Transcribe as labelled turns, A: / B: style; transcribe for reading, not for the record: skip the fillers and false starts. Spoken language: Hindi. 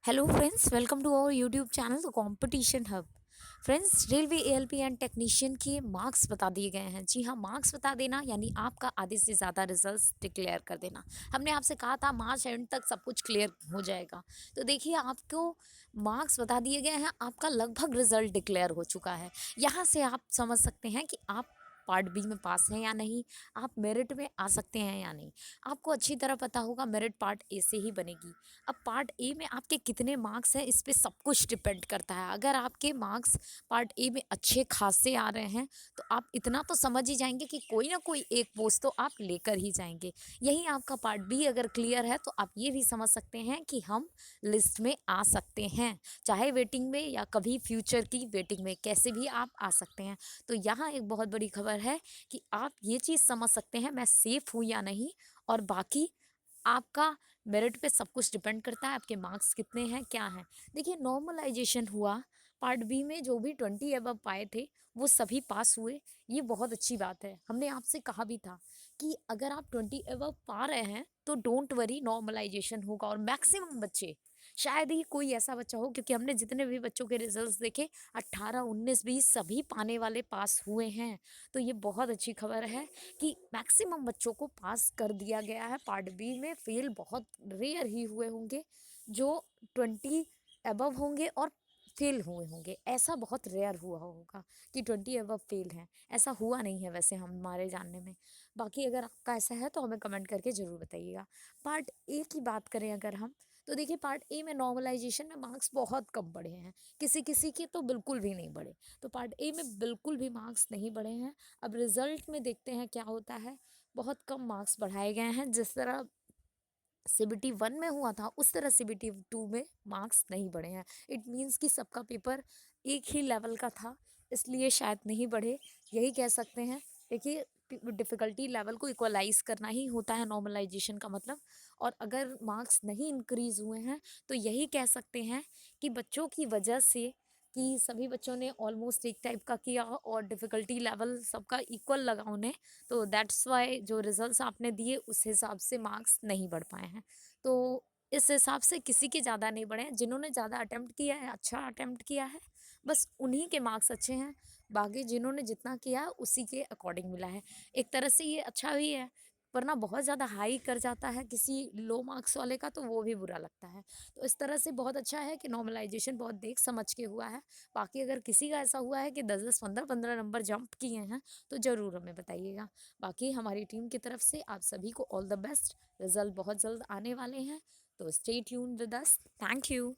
A: Hello friends, welcome to our YouTube channel the competition hub. Friends, railway ALP and technician के मार्क्स बता दिए गए हैं। जी हाँ, मार्क्स बता देना यानी आपका आधे से ज़्यादा रिजल्ट्स डिक्लेयर कर देना। हमने आपसे कहा था मार्च एंड तक सब कुछ क्लियर हो जाएगा। तो देखिए, आपको मार्क्स बता दिए गए हैं, आपका लगभग रिजल्ट डिक्लेयर हो चुका है। यहाँ से आप समझ सकते हैं कि आप पार्ट बी में पास हैं या नहीं, आप मेरिट में आ सकते हैं या नहीं। आपको अच्छी तरह पता होगा मेरिट पार्ट ए से ही बनेगी। अब पार्ट ए में आपके कितने मार्क्स हैं, इस पे सब कुछ डिपेंड करता है। अगर आपके मार्क्स पार्ट ए में अच्छे खासे आ रहे हैं तो आप इतना तो समझ ही जाएंगे कि कोई ना कोई एक पोस्ट तो आप लेकर ही जाएंगे। यही आपका पार्ट बी अगर क्लियर है तो आप ये भी समझ सकते हैं कि हम लिस्ट में आ सकते हैं, चाहे वेटिंग में या कभी फ्यूचर की वेटिंग में, कैसे भी आप आ सकते हैं। तो यहाँ एक बहुत बड़ी खबर है कि आप ये चीज़ समझ सकते हैं मैं सेफ़ हूँ या नहीं। और बाकी आपका मेरिट पे सब कुछ डिपेंड करता है, आपके मार्क्स कितने हैं, क्या हैं। देखिए, नॉर्मलाइजेशन हुआ, पार्ट बी में जो भी 20 एबव पाए थे वो सभी पास हुए। ये बहुत अच्छी बात है। हमने आपसे कहा भी था कि अगर आप 20 एबव पा रहे हैं तो डोंट वरी, नॉर्मलाइजेशन होगा। और मैक्सिमम बच्चे, शायद ही कोई ऐसा बच्चा हो, क्योंकि हमने जितने भी बच्चों के रिजल्ट्स देखे 18, 19, 20 सभी पाने वाले पास हुए हैं। तो ये बहुत अच्छी खबर है कि मैक्सिमम बच्चों को पास कर दिया गया है। पार्ट बी में फेल बहुत रेयर ही हुए होंगे, जो 20 अबव होंगे और फेल हुए होंगे। ऐसा बहुत रेयर हुआ होगा कि 20 अबव फेल हैं, ऐसा हुआ नहीं है वैसे हमारे जानने में। बाकी अगर आपका ऐसा है तो हमें कमेंट करके ज़रूर बताइएगा। पार्ट ए की बात करें अगर हम, तो देखिए पार्ट ए में नॉर्मलाइजेशन में मार्क्स बहुत कम बढ़े हैं, किसी किसी के तो बिल्कुल भी नहीं बढ़े। तो पार्ट ए में बिल्कुल भी मार्क्स नहीं बढ़े हैं। अब रिजल्ट में देखते हैं क्या होता है। बहुत कम मार्क्स बढ़ाए गए हैं, जिस तरह सीबीटी 1 में हुआ था उस तरह सीबीटी 2 में मार्क्स नहीं बढ़े हैं। इट मीन्स कि सबका पेपर एक ही लेवल का था, इसलिए शायद नहीं बढ़े, यही कह सकते हैं। देखिए, डिफ़िकल्टी लेवल को इक्वलाइज करना ही होता है नॉर्मलाइजेशन का मतलब। और अगर मार्क्स नहीं इंक्रीज़ हुए हैं तो यही कह सकते हैं कि बच्चों की वजह से, कि सभी बच्चों ने ऑलमोस्ट एक टाइप का किया और डिफ़िकल्टी लेवल सबका इक्वल लगा उन्हें, तो दैट्स वाई जो रिजल्ट्स आपने दिए उस हिसाब से मार्क्स नहीं बढ़ पाए हैं। तो इस हिसाब से किसी के ज़्यादा नहीं बढ़े हैं। जिन्होंने ज़्यादा अटेम्प्ट किया है, अच्छा अटेम्प्ट किया है, बस उन्हीं के मार्क्स अच्छे हैं। बाकी जिन्होंने जितना किया उसी के अकॉर्डिंग मिला है। एक तरह से ये अच्छा भी है, वरना बहुत ज़्यादा हाई कर जाता है किसी लो मार्क्स वाले का तो वो भी बुरा लगता है। तो इस तरह से बहुत अच्छा है कि नॉर्मलाइजेशन बहुत देख समझ के हुआ है। बाकी अगर किसी का ऐसा हुआ है कि 10-10, 15-15 नंबर जंप किए हैं तो ज़रूर हमें बताइएगा। बाकी हमारी टीम की तरफ से आप सभी को ऑल द बेस्ट। रिजल्ट बहुत जल्द आने वाले हैं, तो stay tuned with us. Thank you.